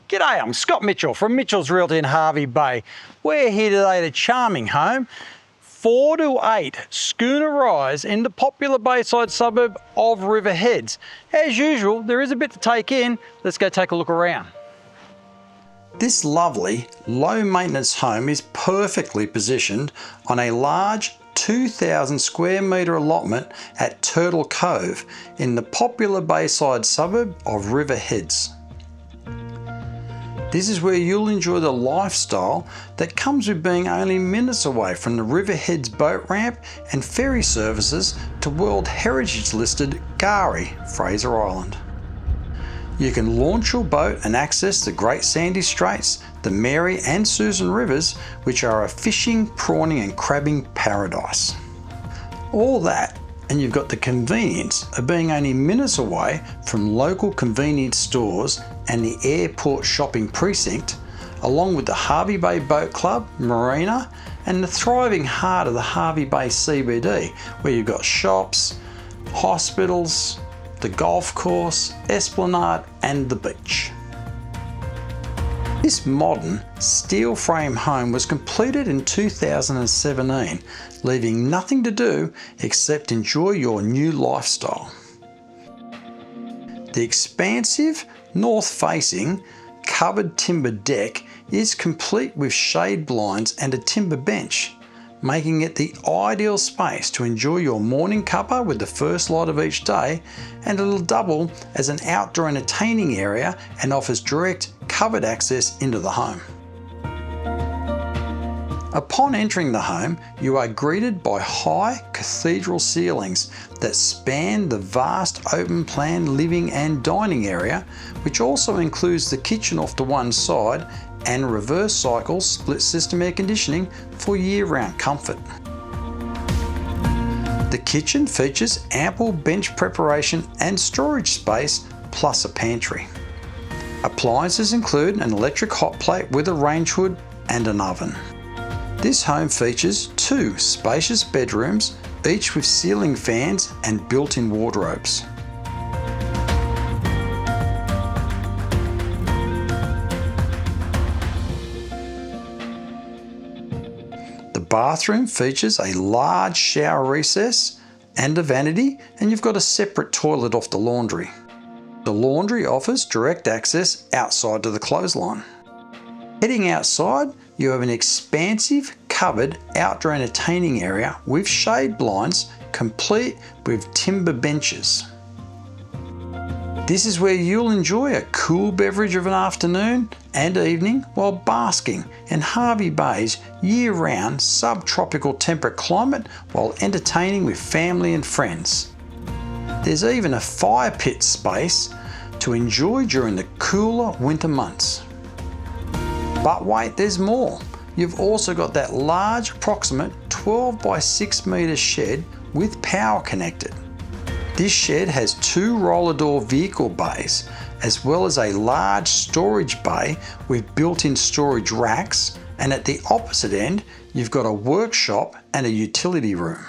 G'day, I'm Scott Mitchell from Mitchell's Realty in Hervey Bay. We're here today at a charming home, 4 to 8 Schooner Rise in the popular Bayside suburb of River Heads. As usual, there is a bit to take in. Let's go take a look around. This lovely, low maintenance home is perfectly positioned on a large 2,000 square metre allotment at Turtle Cove in the popular Bayside suburb of River Heads. This is where you'll enjoy the lifestyle that comes with being only minutes away from the River Heads boat ramp and ferry services to World Heritage listed K'gari, Fraser Island. You can launch your boat and access the Great Sandy Straits, the Mary and Susan Rivers, which are a fishing, prawning and crabbing paradise. All that, and you've got the convenience of being only minutes away from local convenience stores and the airport shopping precinct, along with the Hervey Bay Boat Club, Marina, and the thriving heart of the Hervey Bay CBD, where you've got shops, hospitals, the golf course, esplanade and the beach. This modern steel frame home was completed in 2017, leaving nothing to do except enjoy your new lifestyle. The expansive, north-facing, covered timber deck is complete with shade blinds and a timber bench, making it the ideal space to enjoy your morning cuppa with the first light of each day, and it'll double as an outdoor entertaining area and offers direct covered access into the home. Upon entering the home, you are greeted by high cathedral ceilings that span the vast open plan living and dining area, which also includes the kitchen off to one side and reverse cycle split system air conditioning for year-round comfort. The kitchen features ample bench preparation and storage space plus a pantry. Appliances include an electric hot plate with a range hood and an oven. This home features 2 spacious bedrooms, each with ceiling fans and built-in wardrobes. The bathroom features a large shower recess and a vanity, and you've got a separate toilet off the laundry. The laundry offers direct access outside to the clothesline. Heading outside, you have an expansive, covered outdoor entertaining area with shade blinds complete with timber benches. This is where you'll enjoy a cool beverage of an afternoon and evening while basking in Hervey Bay's year-round subtropical temperate climate while entertaining with family and friends. There's even a fire pit space to enjoy during the cooler winter months. But wait, there's more. You've also got that large approximate 12 by 6 metre shed with power connected. This shed has 2 roller door vehicle bays, as well as a large storage bay with built-in storage racks, and at the opposite end you've got a workshop and a utility room.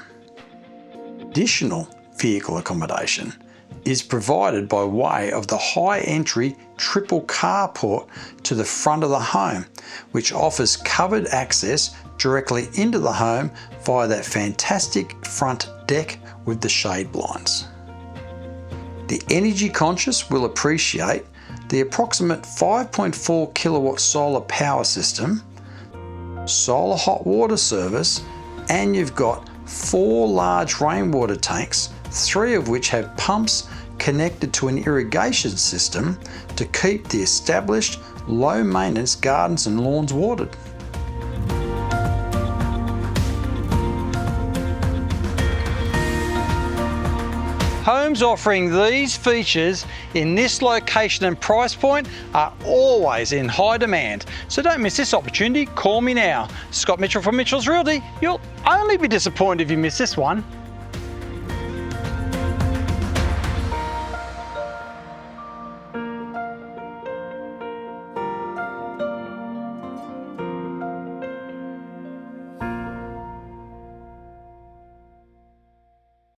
Additional vehicle accommodation is provided by way of the high entry triple carport to the front of the home, which offers covered access directly into the home via that fantastic front deck with the shade blinds. The energy conscious will appreciate the approximate 5.4 kilowatt solar power system, solar hot water service, and you've got 4 large rainwater tanks, 3 of which have pumps connected to an irrigation system to keep the established low maintenance gardens and lawns watered. Homes offering these features in this location and price point are always in high demand, so don't miss this opportunity. Call me now. Scott Mitchell from Mitchell's Realty. You'll only be disappointed if you miss this one.